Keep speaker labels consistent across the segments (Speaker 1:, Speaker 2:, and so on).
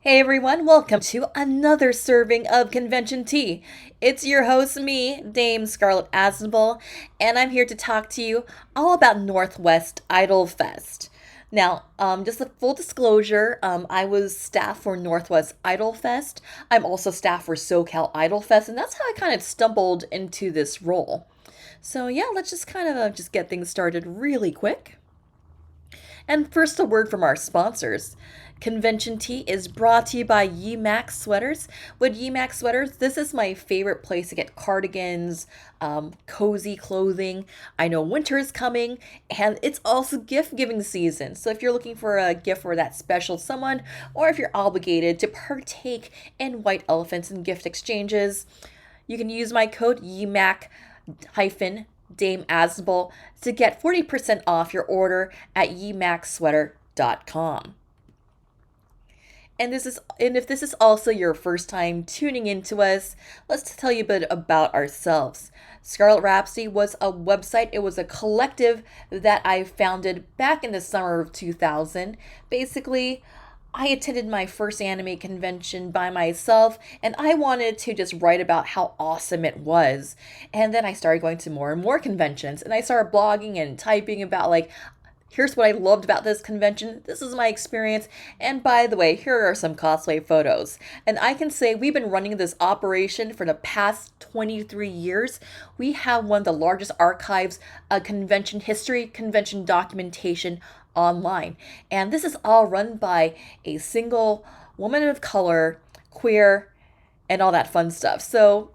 Speaker 1: Hey everyone, welcome to another serving of Convention Tea. It's your host, me, Dame Scarlett Aznable, and I'm here to talk to you all about Northwest Idol Fest. Now, just a full disclosure, I was staff for Northwest Idol Fest. I'm also staff for SoCal Idol Fest, and that's how I kind of stumbled into this role. So yeah, let's just kind of just get things started really quick. And first, a word from our sponsors. Convention Tea is brought to you by YMAX Sweaters. With YMAX Sweaters, this is my favorite place to get cardigans, cozy clothing. I know winter is coming, and it's also gift giving season. So if you're looking for a gift for that special someone, or if you're obligated to partake in White Elephants and gift exchanges, you can use my code YMAC hyphen Dame Asnable to get 40% off your order at ymacsweater.com. And if this is also your first time tuning into us, let's tell you a bit about ourselves. Scarlet Rhapsody was a website, it was a collective that I founded back in the summer of 2000. Basically, I attended my first anime convention by myself and I wanted to just write about how awesome it was. And then I started going to more and more conventions and I started blogging and typing about like here's what I loved about this convention. This is my experience. And by the way, here are some cosplay photos. And I can say we've been running this operation for the past 23 years. We have one of the largest archives of convention history, convention documentation online. And this is all run by a single woman of color, queer, and all that fun stuff. So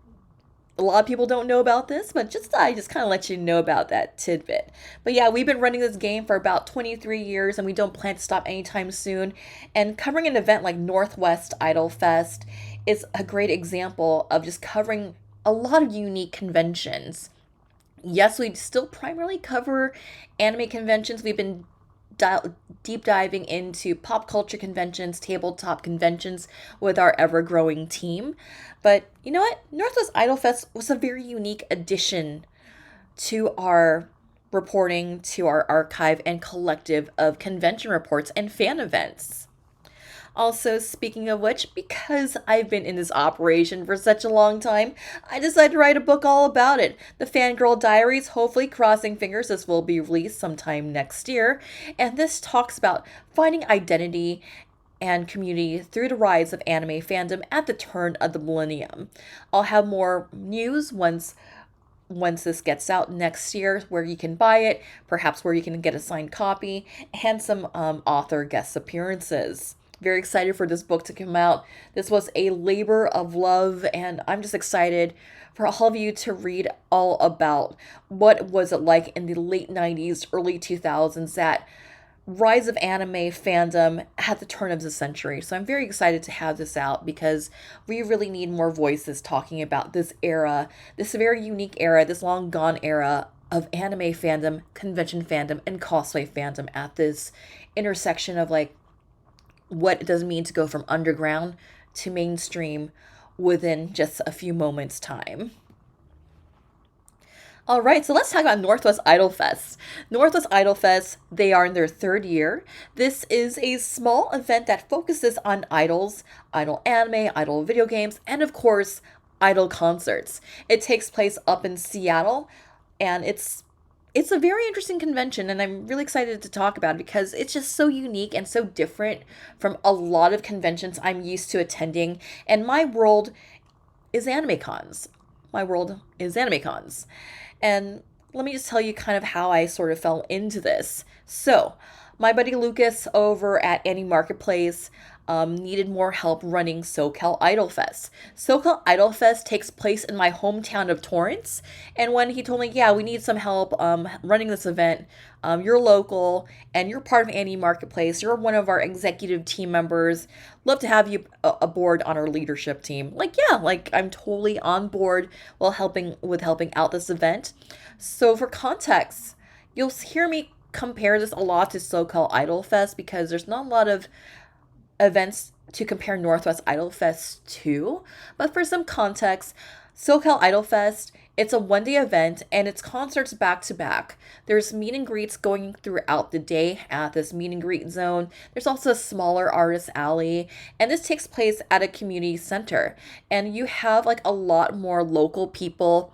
Speaker 1: a lot of people don't know about this, but I just kind of let you know about that tidbit. But yeah, we've been running this game for about 23 years and we don't plan to stop anytime soon. And covering an event like Northwest Idol Fest is a great example of just covering a lot of unique conventions. Yes, we still primarily cover anime conventions. We've been deep diving into pop culture conventions, tabletop conventions with our ever growing team. But you know what? Northwest Idol Fest was a very unique addition to our reporting, to our archive and collective of convention reports and fan events. Also, speaking of which, because I've been in this operation for such a long time, I decided to write a book all about it. The Fangirl Diaries, hopefully, crossing fingers, this will be released sometime next year. And this talks about finding identity and community through the rise of anime fandom at the turn of the millennium. I'll have more news once this gets out next year, where you can buy it, perhaps where you can get a signed copy, and some author guest appearances. Very excited for this book to come out. This was a labor of love, and I'm just excited for all of you to read all about what was it like in the late 90s, early 2000s, that rise of anime fandom at the turn of the century. So I'm very excited to have this out because we really need more voices talking about this era, this very unique era, this long gone era of anime fandom, convention fandom, and cosplay fandom at this intersection of like what it does mean to go from underground to mainstream within just a few moments' time. All right, so let's talk about Northwest Idol Fest. Northwest Idol Fest, they are in their third year. This is a small event that focuses on idols, idol anime, idol video games, and of course, idol concerts. It takes place up in Seattle, and it's a very interesting convention and I'm really excited to talk about it because it's just so unique and so different from a lot of conventions I'm used to attending. And my world is anime cons. My world is anime cons. And let me just tell you kind of how I sort of fell into this. So, my buddy Lucas over at Any Marketplace needed more help running SoCal Idol Fest. SoCal Idol Fest takes place in my hometown of Torrance, and when he told me, yeah, we need some help running this event, you're local and you're part of Any Marketplace, you're one of our executive team members, love to have you aboard on our leadership team. Like, yeah, like I'm totally on board while helping out this event. So for context, you'll hear me compare this a lot to SoCal Idol Fest because there's not a lot of events to compare Northwest Idol Fest to. But for some context, SoCal Idol Fest It's a 1 day event and it's concerts back to back. There's meet and greets going throughout the day at this meet and greet zone. There's also a smaller artist alley, and this takes place at a community center. And you have like a lot more local people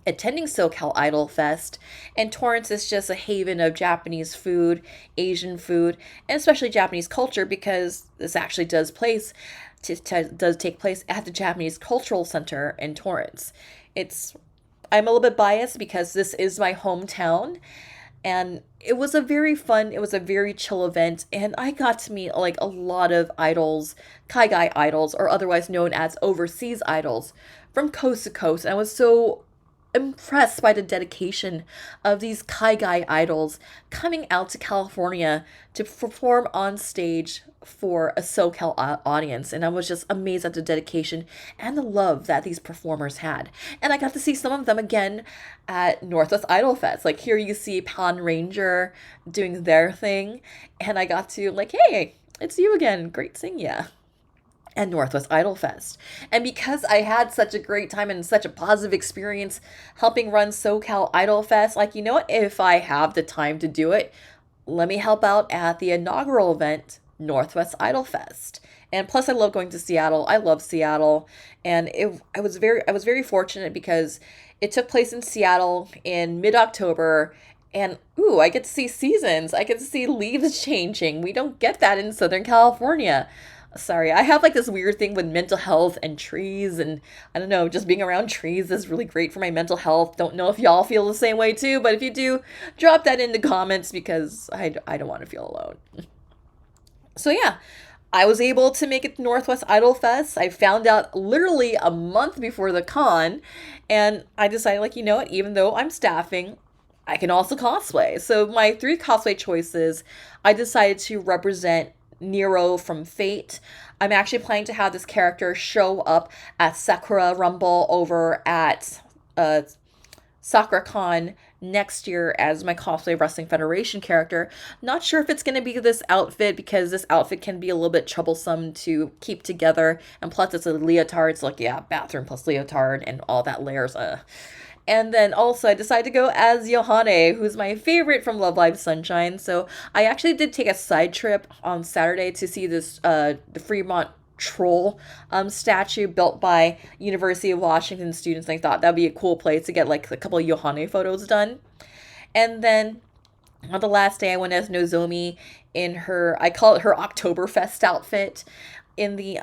Speaker 1: attending SoCal Idol Fest, and Torrance is just a haven of Japanese food, Asian food, and especially Japanese culture because this actually does take place at the Japanese Cultural Center in Torrance. It's I'm a little bit biased because this is my hometown, and it was a very chill event, and I got to meet like a lot of idols, Kaigai idols, or otherwise known as overseas idols, from coast to coast. And I was so impressed by the dedication of these Kaigai idols coming out to California to perform on stage for a SoCal audience. And I was just amazed at the dedication and the love that these performers had. And I got to see some of them again at Northwest Idol Fest. Like here you see Pond Ranger doing their thing. And I got to like, hey, it's you again. Great seeing ya and Northwest Idol Fest. And because I had such a great time and such a positive experience helping run SoCal Idol Fest, like, you know what? If I have the time to do it, let me help out at the inaugural event, Northwest Idol Fest. And plus, I love going to Seattle. I love Seattle, and I was very fortunate because it took place in Seattle in mid October, and ooh, I get to see seasons. I get to see leaves changing. We don't get that in Southern California. Sorry, I have like this weird thing with mental health and trees, and I don't know, just being around trees is really great for my mental health. Don't know if y'all feel the same way too, but if you do, drop that in the comments because I don't want to feel alone. So yeah, I was able to make it to Northwest Idol Fest. I found out literally a month before the con, and I decided, like, you know what, even though I'm staffing, I can also cosplay. So my three cosplay choices, I decided to represent Nero from Fate. I'm actually planning to have this character show up at Sakura Rumble over at SakuraCon next year as my Cosplay Wrestling Federation character. Not sure if it's going to be this outfit because this outfit can be a little bit troublesome to keep together. And plus, it's a leotard. It's like, yeah, bathroom plus leotard and all that layers. And then also, I decided to go as Yohane, who's my favorite from Love Live Sunshine. So I actually did take a side trip on Saturday to see this the Fremont Troll statue built by University of Washington students. I thought that'd be a cool place to get like a couple of Yohane photos done. And then on the last day, I went as Nozomi in her, I call it her Oktoberfest outfit. In the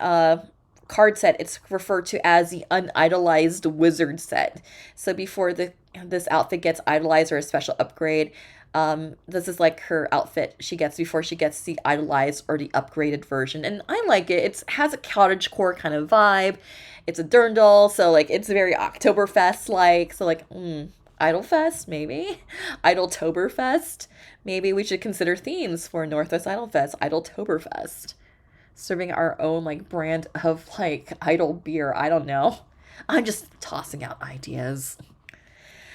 Speaker 1: card set, it's referred to as the unidolized wizard set. So before this outfit gets idolized or a special upgrade, this is like her outfit she gets before she gets the idolized or the upgraded version. And I like it. It has a cottagecore kind of vibe. It's a dirndl, so like it's very Oktoberfest like. So like, Idolfest, maybe? Idoltoberfest? Maybe we should consider themes for Northwest Idol Fest. Idoltoberfest. Serving our own like brand of like idol beer. I don't know. I'm just tossing out ideas.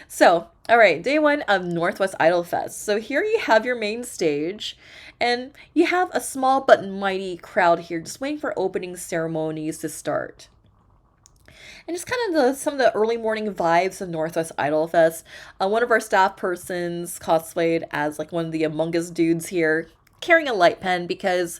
Speaker 1: So, all right, day one of Northwest Idol Fest. So here you have your main stage, and you have a small but mighty crowd here just waiting for opening ceremonies to start. And just kind of some of the early morning vibes of Northwest Idol Fest. One of our staff persons cosplayed as like one of the Among Us dudes here, carrying a light pen because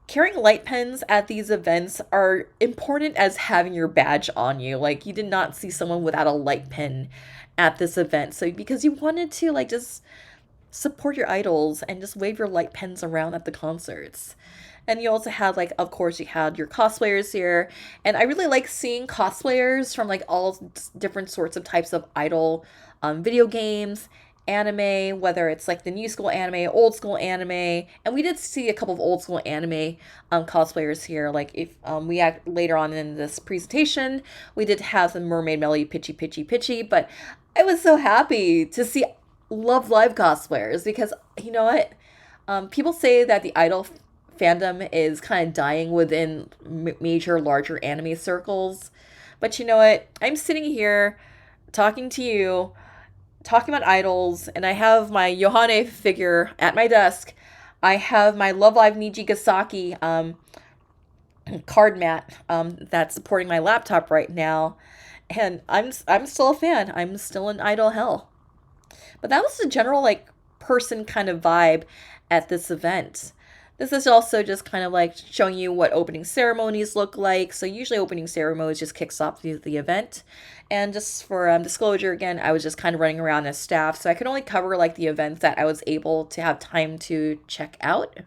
Speaker 1: carrying light pens at these events are important as having your badge on you. Like you did not see someone without a light pen at this event. So because you wanted to like just support your idols and just wave your light pens around at the concerts. And you also had like, of course, you had your cosplayers here. And I really like seeing cosplayers from like all different sorts of types of idol video games, anime, whether it's like the new school anime, old school anime. And we did see a couple of old school anime cosplayers here. Like if we had later on in this presentation, we did have the Mermaid Melody Pitchy Pitchy Pitchy. But I was so happy to see Love Live cosplayers because you know what? People say that the idol fandom is kind of dying within major, larger anime circles. But you know what? I'm sitting here talking to you, talking about idols, and I have my Yohane figure at my desk. I have my Love Live Nijigasaki card mat that's supporting my laptop right now. And I'm still a fan. I'm still in idol hell. But that was the general like person kind of vibe at this event. This is also just kind of like showing you what opening ceremonies look like. So usually opening ceremonies just kicks off the event. And just for disclosure again, I was just kind of running around as staff, so I could only cover like the events that I was able to have time to check out.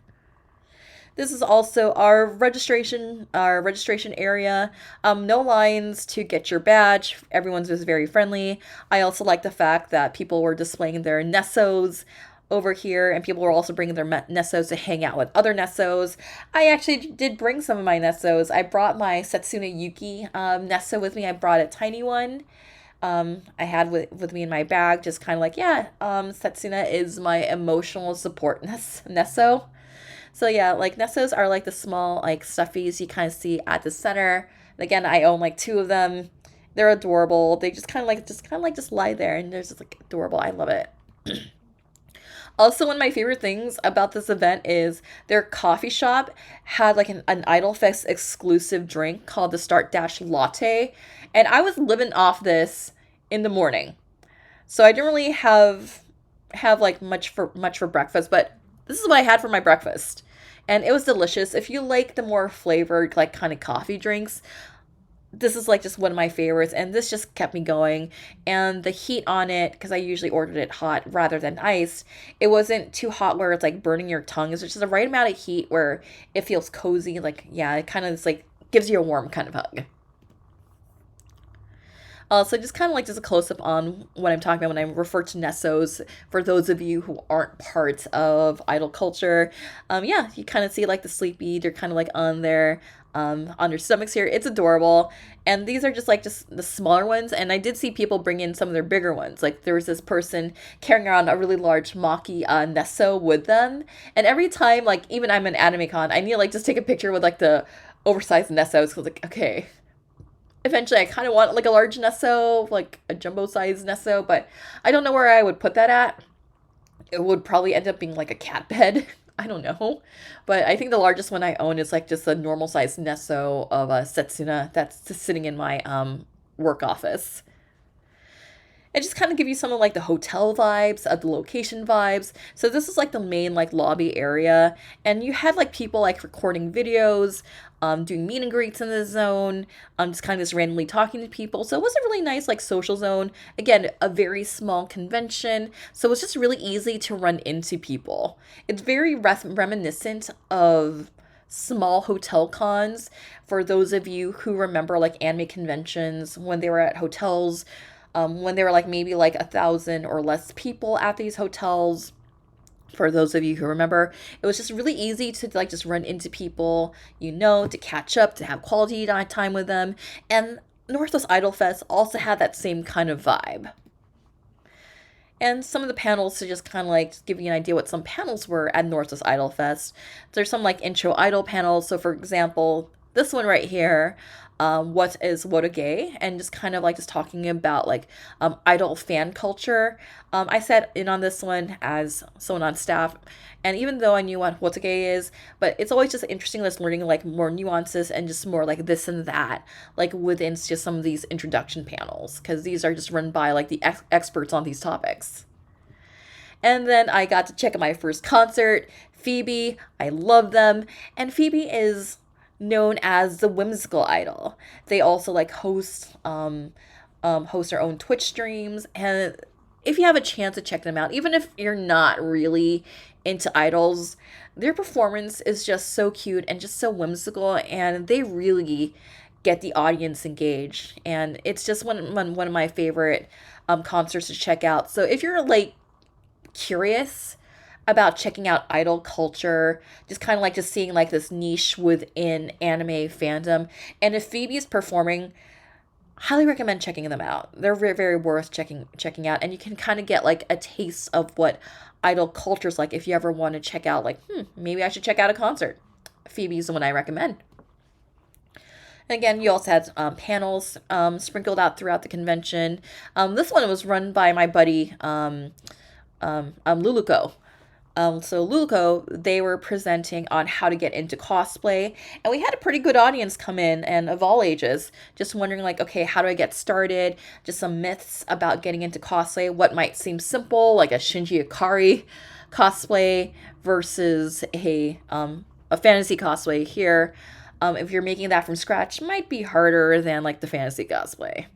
Speaker 1: This is also our registration area. No lines to get your badge. Everyone's just very friendly. I also like the fact that people were displaying their Nessos over here, and people were also bringing their Nessos to hang out with other Nessos. I actually did bring some of my Nessos. I brought my Setsuna Yuki Nesso with me. I brought a tiny one. I had with me in my bag, just kind of like, yeah, Setsuna is my emotional support Nesso. So yeah, like Nessos are like the small like stuffies you kind of see at the center. And again, I own like two of them. They're adorable. They just lie there and they're just like adorable. I love it. Also, one of my favorite things about this event is their coffee shop had like an Idolfest exclusive drink called the Start Dash Latte, and I was living off this in the morning. So I didn't really have like much for breakfast, but this is what I had for my breakfast. And it was delicious. If you like the more flavored like kind of coffee drinks, this is like just one of my favorites, and this just kept me going. And the heat on it, because I usually ordered it hot rather than iced, it wasn't too hot where it's like burning your tongue. It's just the right amount of heat where it feels cozy. Like, yeah, it kind of just like gives you a warm kind of hug. So just kind of like just a close up on what I'm talking about when I refer to Nessos. For those of you who aren't part of idol culture, yeah, you kind of see like the sleepy. They're kind of like on their stomachs here. It's adorable, and these are just the smaller ones. And I did see people bring in some of their bigger ones. Like there was this person carrying around a really large Maki Nesso with them, and every time like even I'm an anime con, I need to like just take a picture with like the oversized Nessos because like okay, eventually I kind of want like a large Nesso, like a jumbo size Nesso, but I don't know where I would put that at. It would probably end up being like a cat bed. I don't know. But I think the largest one I own is like just a normal size Nesso of a Setsuna that's just sitting in my work office. It just kind of give you some of like the hotel vibes, the location vibes. So this is like the main like lobby area, and you had like people like recording videos, doing meet and greets in the zone, just kind of just randomly talking to people. So it was a really nice like social zone. Again, a very small convention, so it's just really easy to run into people. It's very reminiscent of small hotel cons for those of you who remember like anime conventions when they were at hotels, when there were like maybe like 1,000 or less people at these hotels. For those of you who remember, it was just really easy to like just run into people, to catch up, to have quality time with them. And Northwest Idol Fest also had that same kind of vibe. And some of the panels, to just kind of like give you an idea what some panels were at Northwest Idol Fest. There's some like intro idol panels. So for example, this one right here, what is Wotoge, and just kind of like just talking about like idol fan culture. I sat in on this one as someone on staff, and even though I knew what Wotoge is, but it's always just interesting just learning like more nuances and just more like this and that, like within just some of these introduction panels, because these are just run by like the experts on these topics. And then I got to check out my first concert, Phoebe. I love them. And Phoebe is known as the whimsical idol. They also like host their own Twitch streams, and if you have a chance to check them out, even if you're not really into idols, their performance is just so cute and just so whimsical, and they really get the audience engaged. And it's just one of my favorite concerts to check out. So if you're like curious about checking out idol culture, just kind of like just seeing like this niche within anime fandom, and if Phoebe is performing, highly recommend checking them out. They're very, very worth checking out, and you can kind of get like a taste of what idol culture is like if you ever want to check out like, maybe I should check out a concert. Phoebe's the one I recommend. And again, you also had panels sprinkled out throughout the convention. This one was run by my buddy Luluko. So Luluco, they were presenting on how to get into cosplay, and we had a pretty good audience come in and of all ages, just wondering like, okay, how do I get started? Just some myths about getting into cosplay, what might seem simple, like a Shinji Ikari cosplay versus a fantasy cosplay here. If you're making that from scratch, might be harder than like the fantasy cosplay.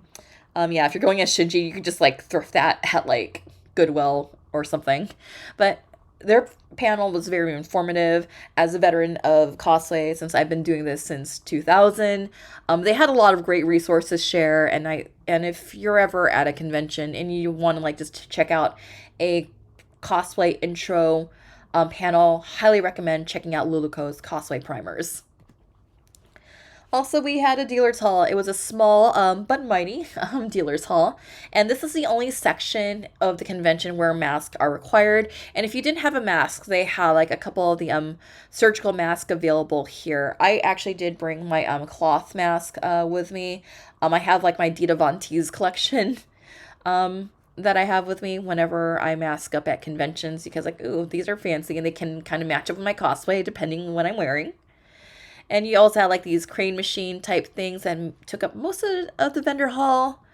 Speaker 1: Yeah, if you're going as Shinji, you could just like thrift that at like Goodwill or something. But their panel was very informative. As a veteran of cosplay, since I've been doing this since 2000, they had a lot of great resources to share. And if you're ever at a convention and you want to like just check out a cosplay intro panel, highly recommend checking out Luluco's cosplay primers. Also, we had a dealer's hall. It was a small but mighty dealer's hall. And this is the only section of the convention where masks are required. And if you didn't have a mask, they had like a couple of the surgical masks available here. I actually did bring my cloth mask with me. I have like my Dita Von Teese collection that I have with me whenever I mask up at conventions because like, ooh, these are fancy and they can kind of match up with my cosplay depending on what I'm wearing. And you also had like these crane machine type things that took up most of the vendor hall.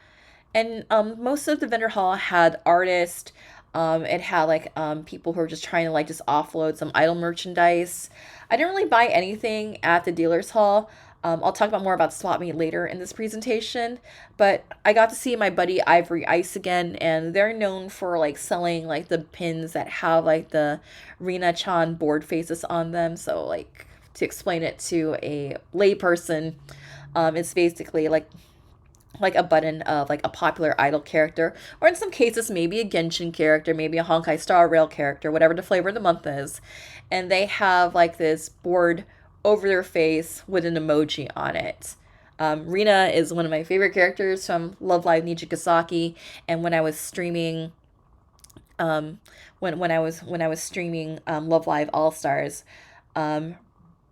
Speaker 1: And most of the vendor hall had artists. It had like people who were just trying to like just offload some idle merchandise. I didn't really buy anything at the dealer's hall. I'll talk about more about Swap Meet later in this presentation, but I got to see my buddy Ivory Ice again, and they're known for like selling like the pins that have like the Rina Chan board faces on them. So like to explain it to a layperson, it's basically like a button of like a popular idol character, or in some cases maybe a Genshin character, maybe a Honkai Star Rail character, whatever the flavor of the month is, and they have like this board over their face with an emoji on it. Rina is one of my favorite characters from Love Live Nijigasaki, and when I was streaming, when I was streaming Love Live All Stars,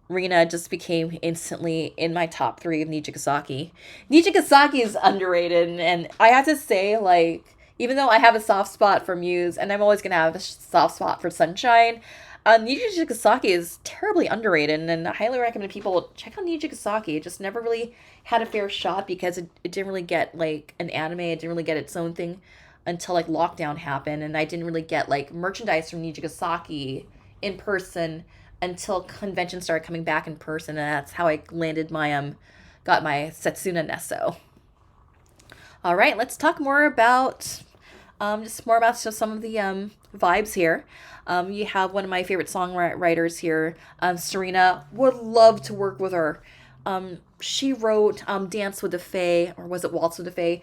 Speaker 1: Rina just became instantly in my top three of Nijigasaki. Nijigasaki is underrated, and I have to say, like, even though I have a soft spot for Muse, and I'm always gonna have a soft spot for Sunshine, Nijigasaki is terribly underrated, and I highly recommend people check out Nijigasaki. It just never really had a fair shot because it didn't really get like an anime. It didn't really get its own thing until like lockdown happened, and I didn't really get like merchandise from Nijigasaki in person until conventions started coming back in person, and that's how I landed my got my Setsuna Nesso. All right, let's talk more about just more about some of the vibes here. You have one of my favorite songwriters here, Serena. Would love to work with her. She wrote Dance with the Fae, or was it Waltz with the Fae?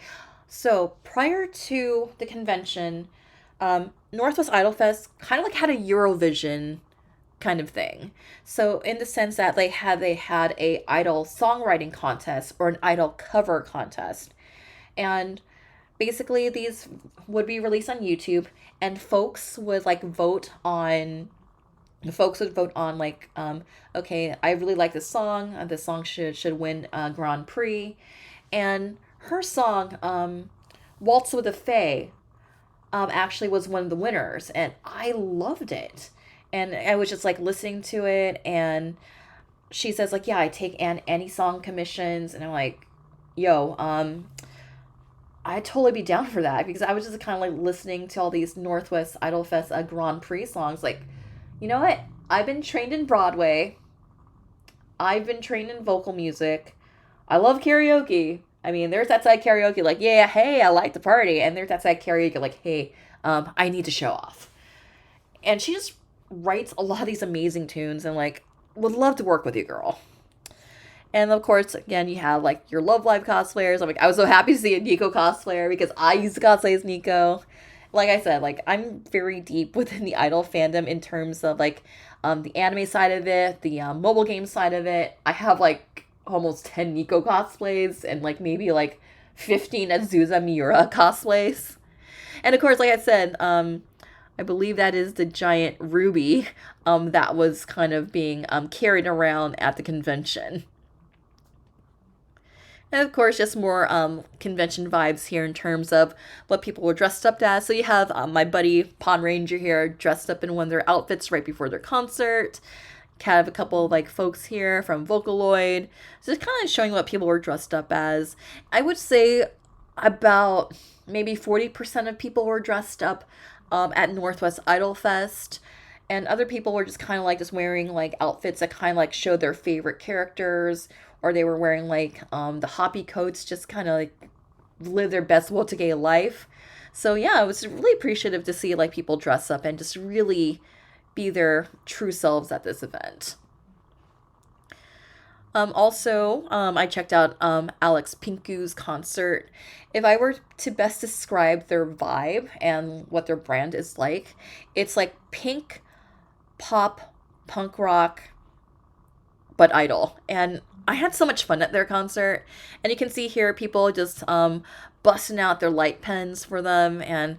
Speaker 1: So prior to the convention, Northwest Idol Fest kind of like had a Eurovision kind of thing. So in the sense that they had a idol songwriting contest or an idol cover contest. And basically these would be released on YouTube, and folks would vote on like okay, I really like this song. This song should win a Grand Prix. And her song Waltz with the Fae actually was one of the winners, and I loved it. And I was just like listening to it, and she says like, yeah, I take any song commissions, and I'm like, yo, I'd totally be down for that, because I was just kind of like listening to all these Northwest Idol Fest Grand Prix songs. Like, you know what? I've been trained in Broadway. I've been trained in vocal music. I love karaoke. I mean, there's that side karaoke like, yeah, hey, I like to party, and there's that side karaoke like, hey, I need to show off. And she just writes a lot of these amazing tunes, and like would love to work with you, girl. And of course, again, you have like your Love Live cosplayers. I was so happy to see a Nico cosplayer because I used to cosplay as Nico. Like I said, like I'm very deep within the idol fandom in terms of like the anime side of it, the mobile game side of it. I have like almost 10 Nico cosplays and like maybe like 15 Azusa Miura cosplays. And of course, like I said, I believe that is the giant ruby that was kind of being carried around at the convention. And of course, just more convention vibes here in terms of what people were dressed up as. So you have my buddy Pawn Ranger here dressed up in one of their outfits right before their concert. Kind of a couple of like folks here from Vocaloid. So just kind of showing what people were dressed up as. I would say about maybe 40% of people were dressed up at Northwest Idol Fest. And other people were just kind of like just wearing like outfits that kind of like showed their favorite characters, or they were wearing like the hoppy coats, just kind of like live their best will to gay life. So yeah, it was really appreciative to see like people dress up and just really be their true selves at this event. I checked out Alex Pinku's concert. If I were to best describe their vibe and what their brand is like, it's like pink pop punk rock but idol. And I had so much fun at their concert. And you can see here people just busting out their light pens for them, and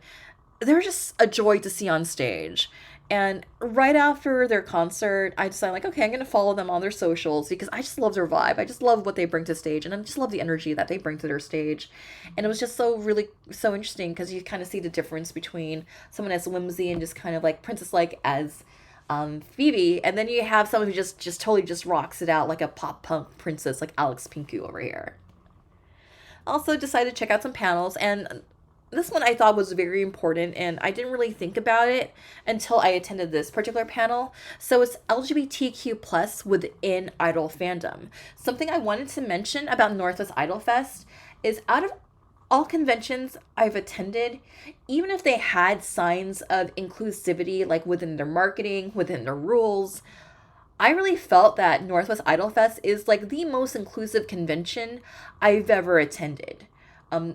Speaker 1: they're just a joy to see on stage. And right after their concert, I decided, like, okay, I'm going to follow them on their socials because I just love their vibe. I just love what they bring to stage, and I just love the energy that they bring to their stage. And it was just so really so interesting because you kind of see the difference between someone as whimsy and just kind of like princess like as Phoebe, and then you have someone who just totally just rocks it out like a pop punk princess like Alex Pinku over here. Also decided to check out some panels, and this one I thought was very important, and I didn't really think about it until I attended this particular panel. So it's LGBTQ plus within idol fandom. Something I wanted to mention about Northwest Idol Fest is out of all conventions I've attended, even if they had signs of inclusivity like within their marketing, within their rules, I really felt that Northwest Idol Fest is like the most inclusive convention I've ever attended.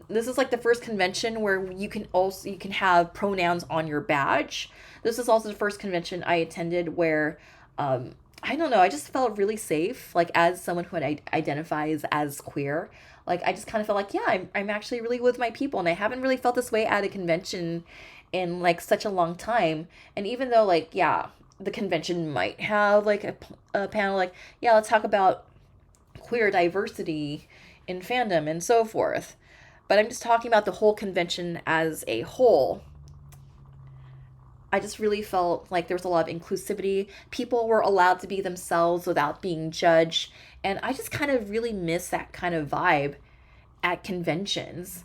Speaker 1: This is like the first convention where you can have pronouns on your badge. This is also the first convention I attended where I don't know, I just felt really safe, like as someone who identifies as queer. Like I just kind of felt like, yeah, I'm actually really with my people, and I haven't really felt this way at a convention in like such a long time. And even though like, yeah, the convention might have like a panel like, yeah, let's talk about queer diversity in fandom and so forth. But I'm just talking about the whole convention as a whole. I just really felt like there was a lot of inclusivity. People were allowed to be themselves without being judged. And I just kind of really miss that kind of vibe at conventions.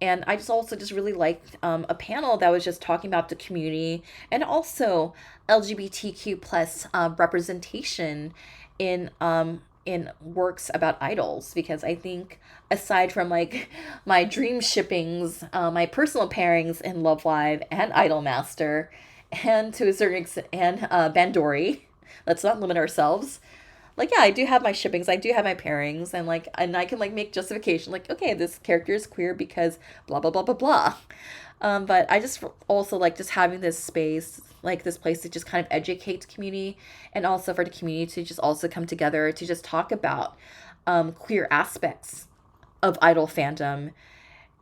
Speaker 1: And I just also just really liked a panel that was just talking about the community and also LGBTQ plus representation in works about idols, because I think aside from like my dream shippings, my personal pairings in Love Live and Idolmaster, and to a certain extent, and Bandori, let's not limit ourselves. Like, yeah, I do have my shippings, I do have my pairings, and like, and I can like make justification, like, okay, this character is queer because blah blah blah blah blah. But I just also like just having this space, like this place to just kind of educate the community, and also for the community to just also come together to just talk about queer aspects of idol fandom.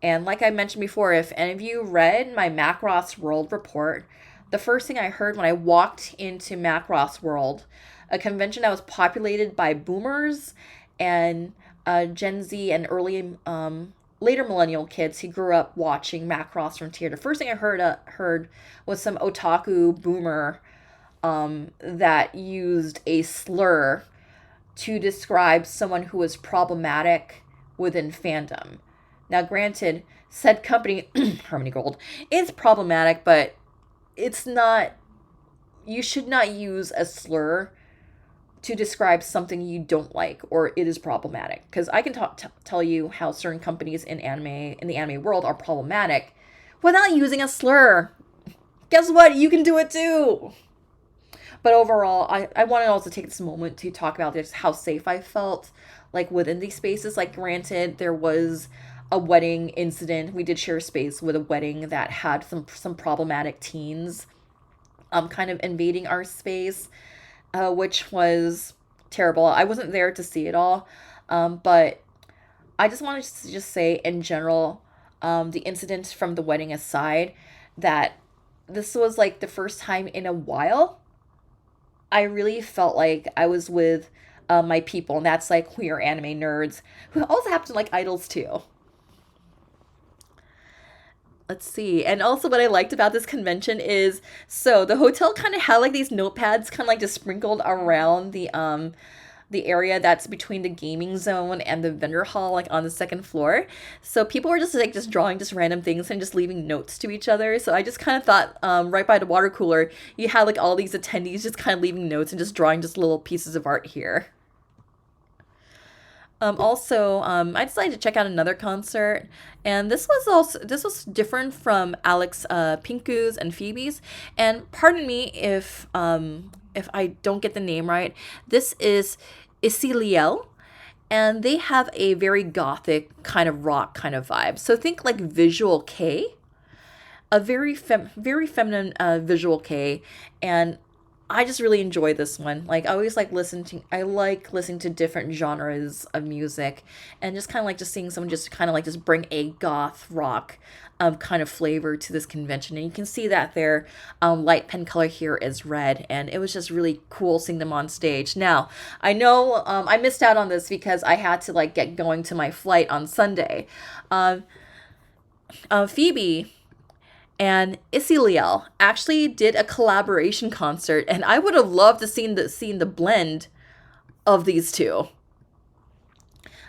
Speaker 1: And like I mentioned before, if any of you read my Macross World report, the first thing I heard when I walked into Macross World, a convention that was populated by boomers and Gen Z and early later millennial kids who grew up watching Macross Frontier. The first thing I heard was some otaku boomer that used a slur to describe someone who was problematic within fandom. Now, granted, said company, Harmony Gold, is problematic, but it's not, you should not use a slur to describe something you don't like or it is problematic. Because I can tell you how certain companies in the anime world are problematic without using a slur. Guess what? You can do it too. But overall, I want to also take this moment to talk about just how safe I felt like within these spaces. Like, granted, there was a wedding incident. We did share space with a wedding that had some problematic teens kind of invading our space, which was terrible. I wasn't there to see it all, but I just wanted to just say in general, the incident from the wedding aside, that this was like the first time in a while I really felt like I was with my people, and that's like queer anime nerds who also happen to like idols too. Let's see. And also, what I liked about this convention is so the hotel kind of had like these notepads kind of like just sprinkled around the area that's between the gaming zone and the vendor hall, like on the second floor. So people were just like just drawing just random things and just leaving notes to each other. So I just kind of thought, right by the water cooler, you had like all these attendees just kind of leaving notes and just drawing just little pieces of art here. I decided to check out another concert, and this was different from Alex, Pinku's and Phoebe's. And pardon me if I don't get the name right. This is Isiliel, and they have a very gothic kind of rock kind of vibe. So think like Visual K, a very feminine Visual K, and I just really enjoy this one. Like I like listening to different genres of music, and just kind of like just seeing someone just kind of like just bring a goth rock kind of flavor to this convention. And you can see that their light pen color here is red, and it was just really cool seeing them on stage. Now, I know I missed out on this because I had to like get going to my flight on Sunday. Um, Phoebe and Isiliel actually did a collaboration concert, and I would have loved to seen the blend of these two.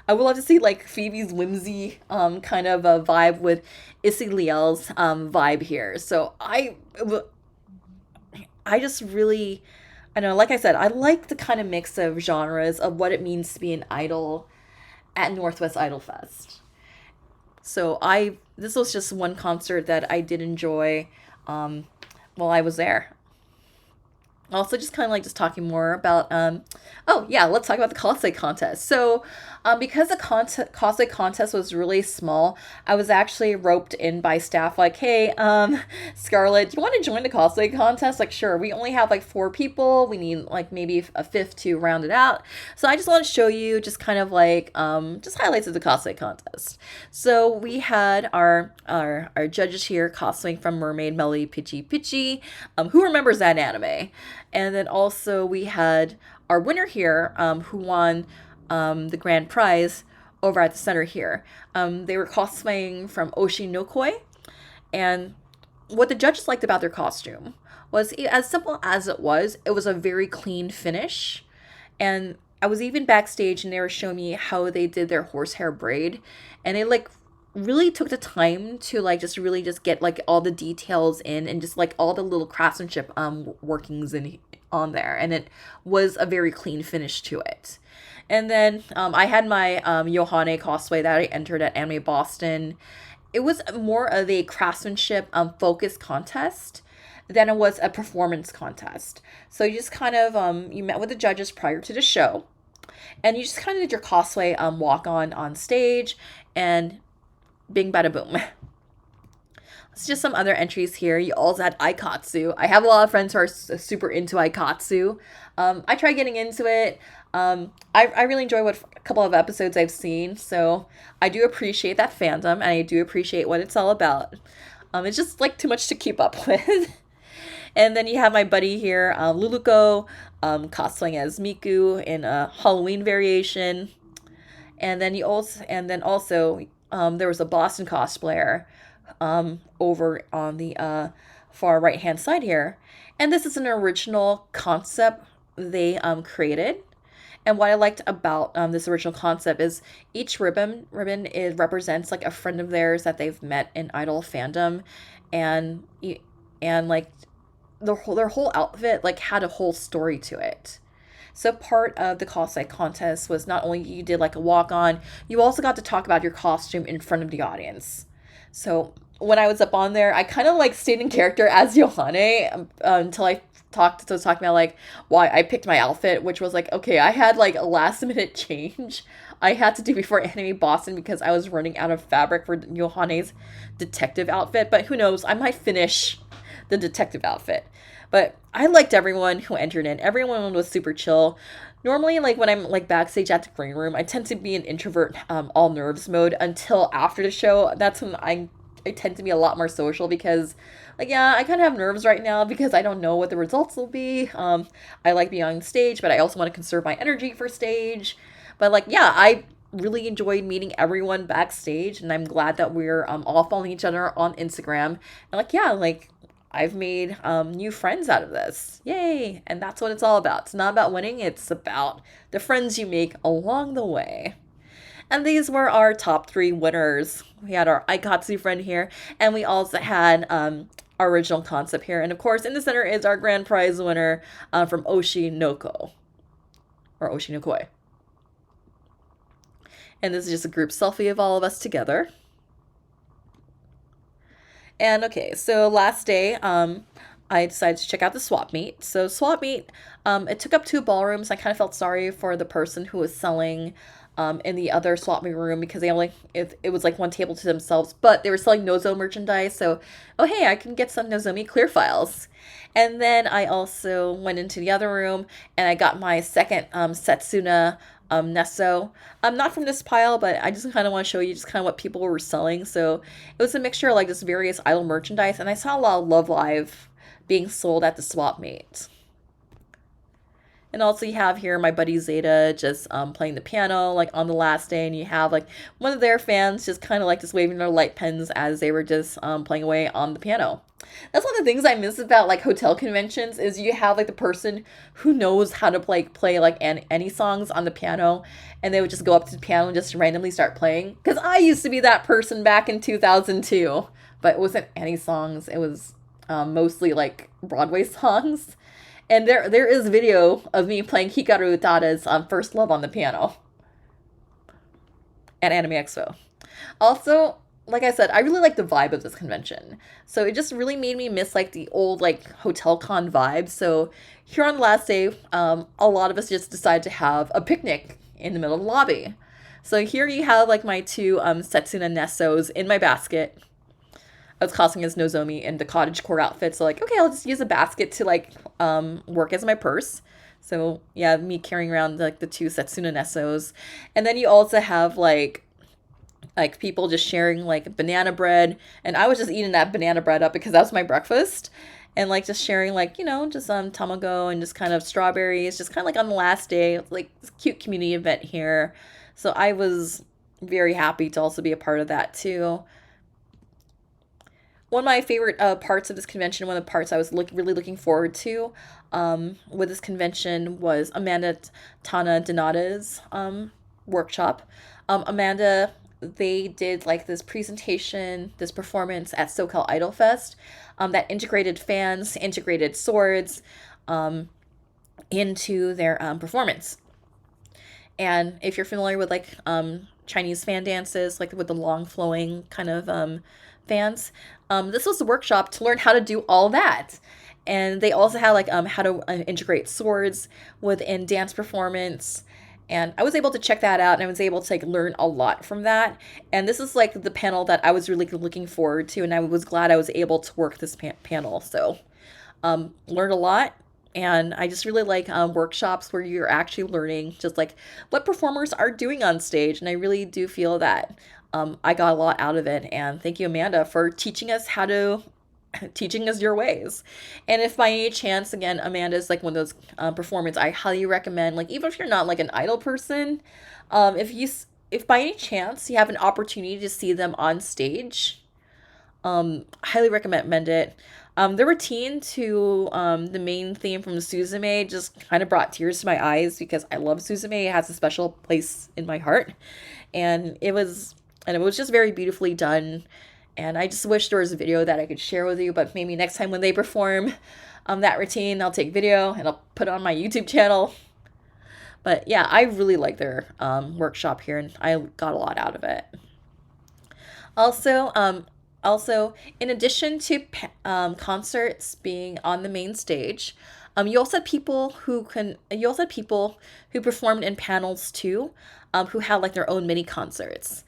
Speaker 1: I would love to see like Phoebe's whimsy kind of a vibe with Isiliel's vibe here. I just really, I don't know, like I said, I like the kind of mix of genres of what it means to be an idol at Northwest Idol Fest. So I this was just one concert that I did enjoy while I was there. Also, just kind of like just talking more about oh yeah, let's talk about the cosplay contest. So because the cosplay contest was really small, I was actually roped in by staff like, hey, Scarlett, do you want to join the cosplay contest? Like, sure. We only have like 4 people. We need like maybe a fifth to round it out. So I just want to show you just kind of like just highlights of the cosplay contest. So we had our judges here cosplaying from Mermaid Melody Pitchy Pitchy. Who remembers that anime? And then also we had our winner here, who won the grand prize over at the center here. They were cosplaying from Oshinokoi, and what the judges liked about their costume was, as simple as it was a very clean finish. And I was even backstage, and they were showing me how they did their horsehair braid, and they like really took the time to like just really just get like all the details in, and just like all the little craftsmanship workings in on there, and it was a very clean finish to it. And then I had my Yohane cosplay that I entered at Anime Boston. It was more of a craftsmanship focused contest than it was a performance contest. So you just kind of you met with the judges prior to the show, and you just kind of did your cosplay walk on stage, and bing bada boom. It's just some other entries here. You also had Aikatsu. I have a lot of friends who are super into Aikatsu. I tried getting into it. I really enjoy what a couple of episodes I've seen, so I do appreciate that fandom, and I do appreciate what it's all about. It's just like too much to keep up with. And then you have my buddy here, Luluko, cosplaying as Miku in a Halloween variation. And then also, there was a Boston cosplayer over on the far right hand side here. And this is an original concept they created. And what I liked about this original concept is each ribbon is represents like a friend of theirs that they've met in idol fandom, and like their whole outfit like had a whole story to it. So part of the cosplay contest was not only you did like a walk on, you also got to talk about your costume in front of the audience. So when I was up on there, I kind of like stayed in character as Yohane until I was talking about like why I picked my outfit, which was like, okay, I had like a last minute change I had to do before Anime Boston because I was running out of fabric for Yohane's detective outfit. But who knows, I might finish the detective outfit. But I liked everyone who entered in. Everyone was super chill. Normally, like when I'm like backstage at the green room, I tend to be an introvert, all nerves mode until after the show. That's when I tend to be a lot more social because, like, yeah, I kind of have nerves right now because I don't know what the results will be. I like being on stage, but I also want to conserve my energy for stage. But like, yeah, I really enjoyed meeting everyone backstage, and I'm glad that we're all following each other on Instagram. And like, yeah, like I've made new friends out of this. Yay! And that's what it's all about. It's not about winning, it's about the friends you make along the way. And these were our top three winners. We had our Aikatsu friend here, and we also had our original concept here. And of course, in the center is our grand prize winner from Oshinoko, or Oshinokoi. And this is just a group selfie of all of us together. And okay, so last day, I decided to check out the swap meet. So swap meet, it took up two ballrooms. I kind of felt sorry for the person who was selling in the other swap meet room because they only it was like one table to themselves, but they were selling Nozo merchandise. So, oh hey, I can get some Nozomi clear files. And then I also went into the other room and I got my second Setsuna Nesso. Not from this pile, but I just kind of want to show you just kind of what people were selling. So it was a mixture of like just various idol merchandise, and I saw a lot of Love Live being sold at the swap meet. And also you have here my buddy Zeta just playing the piano like on the last day, and you have like one of their fans just kind of like just waving their light pens as they were just playing away on the piano. That's one of the things I miss about like hotel conventions is you have like the person who knows how to play like any songs on the piano, and they would just go up to the piano and just randomly start playing. Because I used to be that person back in 2002, but it wasn't any songs. It was mostly like Broadway songs. And there is video of me playing Hikaru Utada's First Love on the piano at Anime Expo. Also, like I said, I really like the vibe of this convention. So it just really made me miss like the old like hotel con vibe. So here on the last day, a lot of us just decided to have a picnic in the middle of the lobby. So here you have like my two Setsuna Nessos in my basket. I was cosplaying as Nozomi in the cottagecore outfit, so like, okay, I'll just use a basket to like work as my purse. So yeah, me carrying around like the two Setsuna Nessos. And then you also have like people just sharing like banana bread, and I was just eating that banana bread up because that was my breakfast. And like just sharing like, you know, just tamago and just kind of strawberries, just kind of like on the last day, like this cute community event here. So I was very happy to also be a part of that too. One of my favorite parts of this convention, one of the parts I was really looking forward to with this convention was Amanda Tana Donata's workshop. Amanda, they did like this presentation, this performance at SoCal Idol Fest that integrated fans, integrated swords into their performance. And if you're familiar with like Chinese fan dances, like with the long flowing kind of fans, this was a workshop to learn how to do all that. And they also had like how to integrate swords within dance performance. And I was able to check that out, and I was able to like learn a lot from that. And this is like the panel that I was really looking forward to, and I was glad I was able to work this panel. So learned a lot. And I just really like workshops where you're actually learning just like what performers are doing on stage. And I really do feel that I got a lot out of it. And thank you, Amanda, for teaching us teaching us your ways. And if by any chance, again, Amanda's like one of those performers I highly recommend, like even if you're not like an idol person, if by any chance you have an opportunity to see them on stage, highly recommend it. The routine to the main theme from Suzume just kind of brought tears to my eyes because I love Suzume. It has a special place in my heart, and it was just very beautifully done. And I just wish there was a video that I could share with you, but maybe next time when they perform that routine, I'll take video and I'll put it on my YouTube channel. But yeah, I really like their workshop here, and I got a lot out of it. Also, in addition to concerts being on the main stage, you also had people who performed in panels too, who had like their own mini concerts.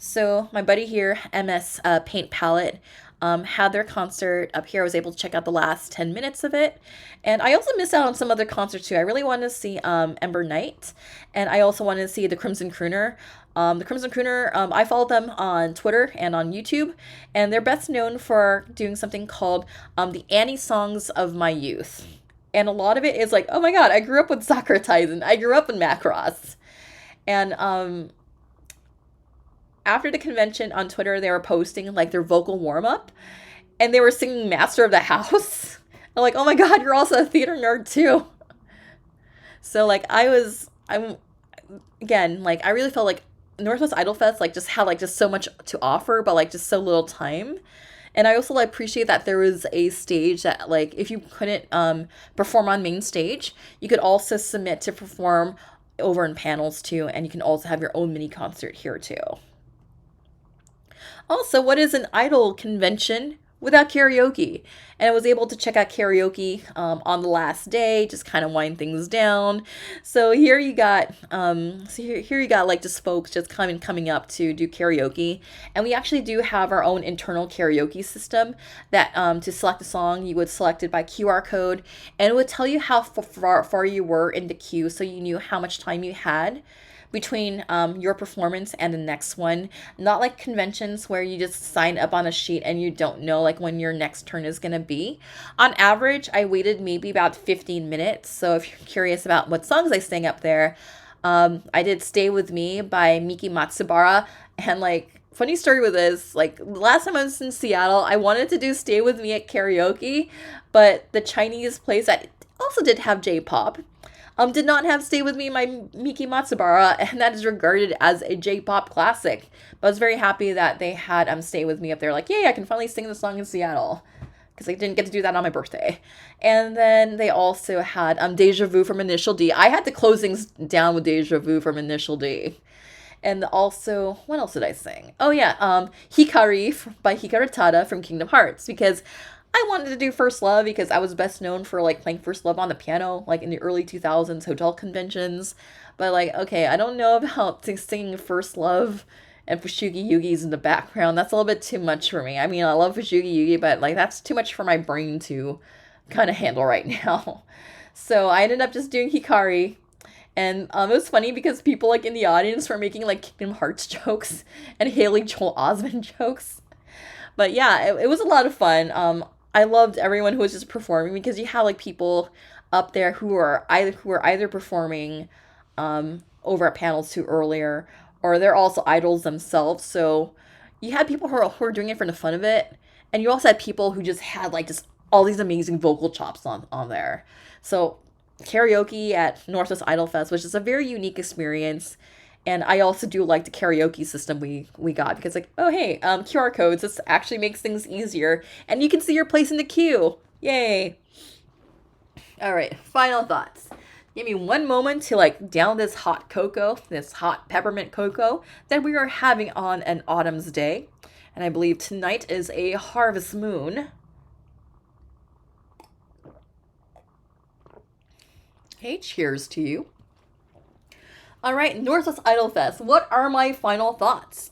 Speaker 1: So my buddy here, MS Paint Palette, had their concert up here. I was able to check out the last 10 minutes of it. And I also missed out on some other concerts too. I really wanted to see Ember Knight, and I also wanted to see the Crimson Crooner. The Crimson Crooner, I follow them on Twitter and on YouTube, and they're best known for doing something called the Annie Songs of My Youth. And a lot of it is like, oh my god, I grew up with Sakura Taisen. I grew up in Macross. And after the convention on Twitter, they were posting like their vocal warm up, and they were singing Master of the House. I'm like, oh my god, you're also a theater nerd too. So like I'm again, like I really felt like Northwest Idol Fest like just had like just so much to offer, but like just so little time. And I also like appreciate that there was a stage that like if you couldn't perform on main stage, you could also submit to perform over in panels too, and you can also have your own mini concert here too. Also, what is an idol convention without karaoke? And I was able to check out karaoke on the last day, just kind of wind things down. So here you got, here you got like just folks just coming up to do karaoke, and we actually do have our own internal karaoke system that to select a song, you would select it by QR code, and it would tell you how far you were in the queue, so you knew how much time you had between your performance and the next one. Not like conventions where you just sign up on a sheet and you don't know like when your next turn is going to be. On average, I waited maybe about 15 minutes. So if you're curious about what songs I sang up there, I did Stay With Me by Miki Matsubara. And like, funny story with this, like last time I was in Seattle, I wanted to do Stay With Me at karaoke, but the Chinese place that also did have J-pop did not have Stay With Me by Miki Matsubara, and that is regarded as a J-pop classic. But I was very happy that they had Stay With Me up there, like, yay, I can finally sing the song in Seattle, because I didn't get to do that on my birthday. And then they also had Deja Vu from Initial D. I had to close things down with Deja Vu from Initial D. And also, what else did I sing? Oh yeah, Hikari by Hikaru Tada from Kingdom Hearts, because I wanted to do First Love because I was best known for like playing First Love on the piano, like in the early 2000s hotel conventions. But like, okay, I don't know about singing First Love and Fushigi Yugi's in the background. That's a little bit too much for me. I mean, I love Fushigi Yugi, but like that's too much for my brain to kind of handle right now. So I ended up just doing Hikari. And it was funny because people like in the audience were making like Kingdom Hearts jokes and Haley Joel Osment jokes. But yeah, it was a lot of fun. I loved everyone who was just performing because you had like people up there who were either performing over at panels too earlier, or they're also idols themselves. So you had people who were doing it for the fun of it, and you also had people who just had like just all these amazing vocal chops on there. So karaoke at Northwest Idol Fest was just a very unique experience. And I also do like the karaoke system we got because like, oh hey, QR codes, this actually makes things easier, and you can see your place in the queue. Yay. All right, final thoughts. Give me one moment to like down this hot cocoa, this hot peppermint cocoa that we are having on an autumn's day. And I believe tonight is a harvest moon. Okay, cheers to you. All right, Northwest Idol Fest. What are my final thoughts?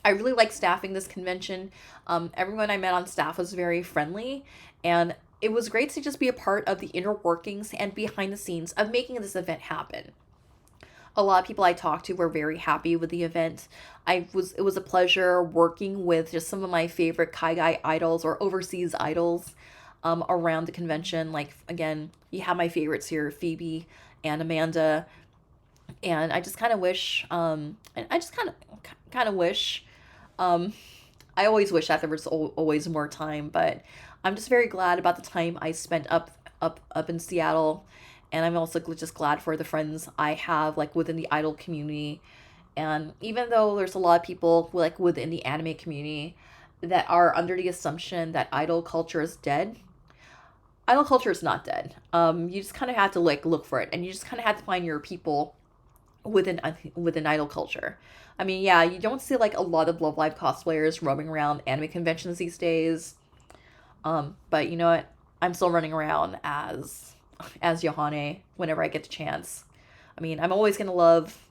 Speaker 1: I really like staffing this convention. Everyone I met on staff was very friendly, and it was great to just be a part of the inner workings and behind the scenes of making this event happen. A lot of people I talked to were very happy with the event. It was a pleasure working with just some of my favorite Kaigai idols or overseas idols around the convention. Like, again, you have my favorites here, Phoebe and Amanda. And I just kind of wish, and I just kind of wish, I always wish that there was always more time, but I'm just very glad about the time I spent up in Seattle, and I'm also just glad for the friends I have like within the idol community. And even though there's a lot of people like within the anime community that are under the assumption that idol culture is dead, idol culture is not dead. You just kind of have to like look for it, and you just kind of have to find your people within idol culture. I mean, yeah, you don't see like a lot of Love Live cosplayers roaming around anime conventions these days. But you know what? I'm still running around as Yohane whenever I get the chance. I mean, I'm always gonna love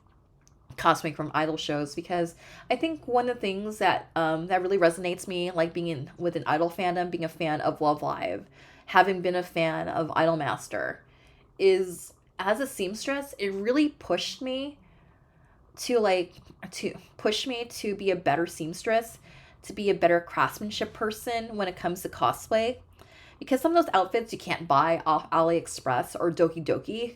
Speaker 1: cosplay from idol shows, because I think one of the things that that really resonates me, like being in with an idol fandom, being a fan of Love Live, having been a fan of Idolmaster, is as a seamstress, it really pushed me to like to push me to be a better seamstress, to be a better craftsmanship person when it comes to cosplay. Because some of those outfits you can't buy off AliExpress or Doki Doki.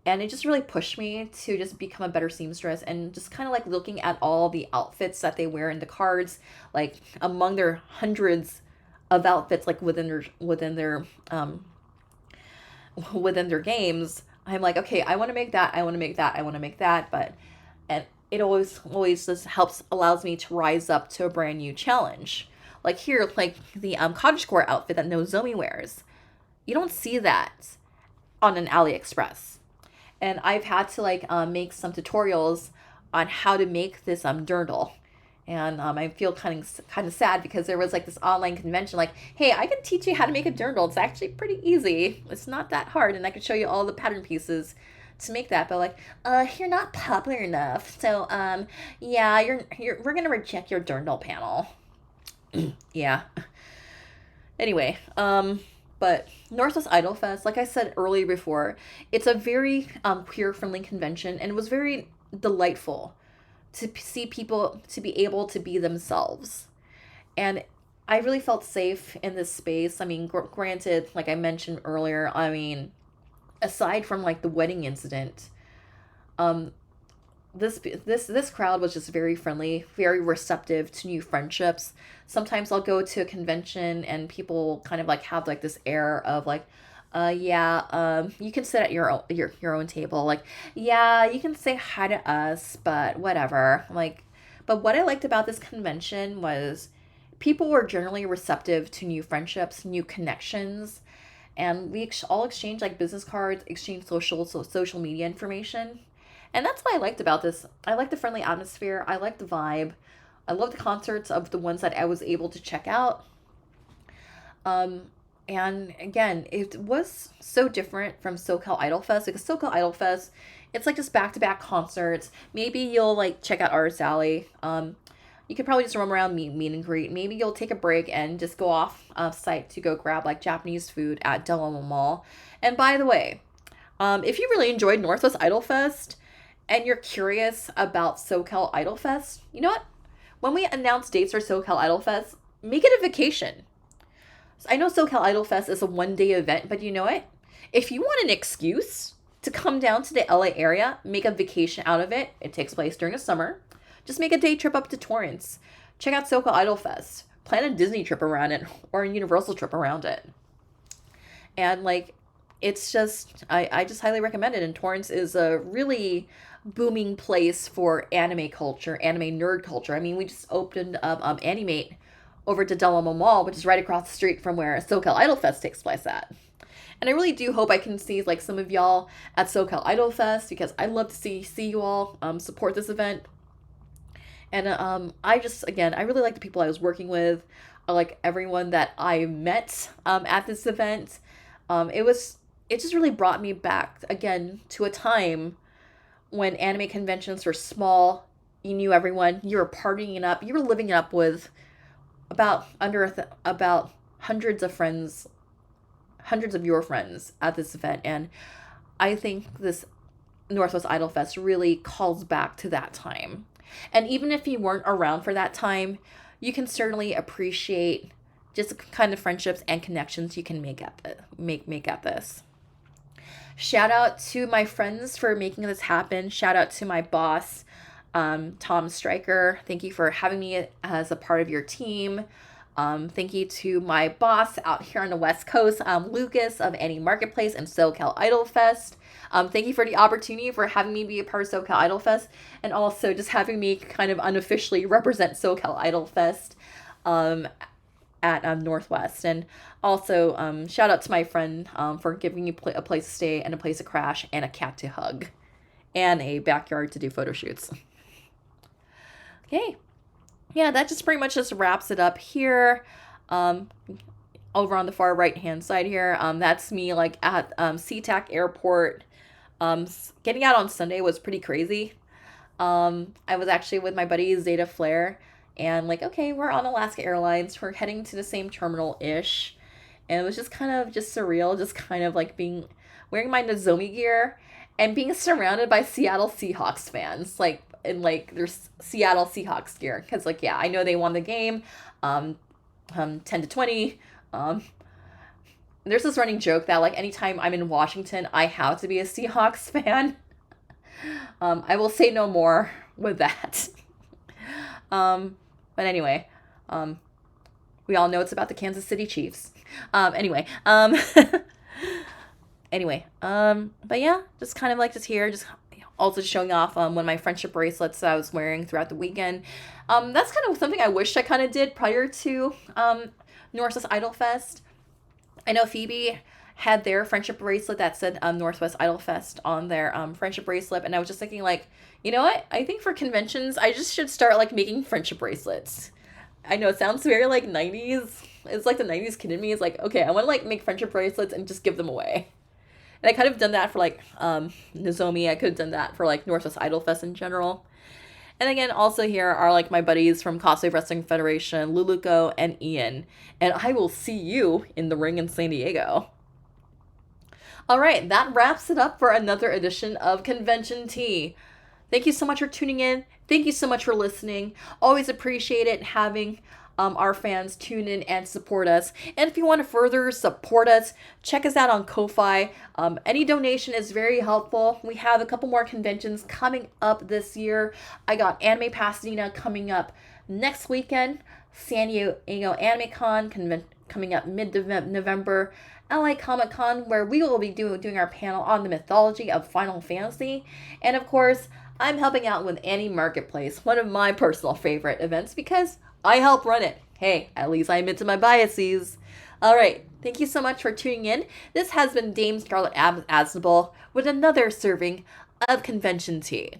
Speaker 1: And it just really pushed me to just become a better seamstress, and just kind of like looking at all the outfits that they wear in the cards, like among their hundreds of outfits, like within their games. I'm like, okay, I want to make that, I want to make that, I want to make that, but and it always just helps allows me to rise up to a brand new challenge. Like here, like the cottagecore outfit that Nozomi wears, you don't see that on an AliExpress. And I've had to like make some tutorials on how to make this dirndl. And I feel kind of sad because there was like this online convention, like, hey, I can teach you how to make a dirndl. It's actually pretty easy. It's not that hard, and I can show you all the pattern pieces to make that. But like, you're not popular enough, so yeah, we're gonna reject your dirndl panel. Yeah. Anyway, but Northwest Idol Fest, like I said earlier before, it's a very queer friendly convention, and it was very delightful to see people to be able to be themselves. And I really felt safe in this space. I mean, granted, like I mentioned earlier, I mean, aside from like the wedding incident, um, this crowd was just very friendly, very receptive to new friendships. Sometimes I'll go to a convention and people kind of like have like this air of like, yeah, you can sit at your own table. Like, yeah, you can say hi to us, but whatever. Like, but what I liked about this convention was people were generally receptive to new friendships, new connections, and we all exchanged like business cards, exchanged social media information. And that's what I liked about this. I like the friendly atmosphere. I like the vibe. I love the concerts of the ones that I was able to check out. Um, and again, it was so different from SoCal Idol Fest, because SoCal Idol Fest, it's like just back to back concerts. Maybe you'll like check out Artist Alley. You could probably just roam around, meet and greet. Maybe you'll take a break and just go off site to go grab like Japanese food at Del Amo Mall. And by the way, if you really enjoyed Northwest Idol Fest and you're curious about SoCal Idol Fest, you know what? When we announce dates for SoCal Idol Fest, make it a vacation. So I know SoCal Idol Fest is a one-day event, but you know what? If you want an excuse to come down to the LA area, make a vacation out of it. It takes place during the summer. Just make a day trip up to Torrance. Check out SoCal Idol Fest. Plan a Disney trip around it or a Universal trip around it. And like, it's just, I just highly recommend it. And Torrance is a really booming place for anime culture, anime nerd culture. I mean, we just opened up Animate over to Del Amo Mall, which is right across the street from where SoCal Idol Fest takes place at. And I really do hope I can see like some of y'all at SoCal Idol Fest, because I love to see you all support this event. And I just, again, I really like the people I was working with. I like everyone that I met at this event. It just really brought me back again to a time when anime conventions were small. You knew everyone. You were partying it up. You were living it up with about hundreds of friends, hundreds of your friends at this event. And I think this Northwest Idol Fest really calls back to that time. And even if you weren't around for that time, you can certainly appreciate just the kind of friendships and connections you can make at this. Shout out to my friends for making this happen. Shout out to my boss, Tom Stryker. Thank you for having me as a part of your team. Thank you to my boss out here on the West Coast, Lucas of Any Marketplace and SoCal Idol Fest. Thank you for the opportunity for having me be a part of SoCal Idol Fest, and also just having me kind of unofficially represent SoCal Idol Fest at Northwest. And also shout out to my friend for giving me a place to stay and a place to crash and a cat to hug and a backyard to do photo shoots. Okay. Yeah, that just pretty much just wraps it up here. Over on the far right hand side here, that's me like at SeaTac Airport. Getting out on Sunday was pretty crazy. I was actually with my buddy Zeta Flare, and like, okay, we're on Alaska Airlines. We're heading to the same terminal ish, and it was just kind of just surreal, just kind of like being wearing my Nozomi gear and being surrounded by Seattle Seahawks fans, like in like their Seattle Seahawks gear, because like yeah, I know they won the game, um, 10-20. Um, there's this running joke that like anytime I'm in Washington, I have to be a Seahawks fan. I will say no more with that. um, but anyway, um, we all know it's about the Kansas City Chiefs. Anyway, but yeah, just kind of like just here, just also showing off one of my friendship bracelets that I was wearing throughout the weekend. That's kind of something I wish I kind of did prior to Northwest Idol Fest. I know Phoebe had their friendship bracelet that said Northwest Idol Fest on their friendship bracelet, and I was just thinking like, you know what? I think for conventions, I just should start like making friendship bracelets. I know it sounds very like 90s. It's like the 90s kid in me is like, okay, I want to like make friendship bracelets and just give them away. And I could have done that for like Nozomi. I could have done that for like Northwest Idol Fest in general. And again, also here are like my buddies from Cosplay Wrestling Federation, Luluko and Ian. And I will see you in the ring in San Diego. All right, that wraps it up for another edition of Convention Tea. Thank you so much for tuning in. Thank you so much for listening. Always appreciate it having our fans tune in and support us. And if you want to further support us, check us out on Ko-Fi. Any donation is very helpful. We have a couple more conventions coming up this year. I got Anime Pasadena coming up next weekend, San Diego Anime Con coming up mid-November, LA Comic Con, where we will be doing our panel on the mythology of Final Fantasy. And of course, I'm helping out with Annie Marketplace, one of my personal favorite events because I help run it. Hey, at least I admit to my biases. All right, thank you so much for tuning in. This has been Dame Scarlet Aznable with another serving of Convention Tea.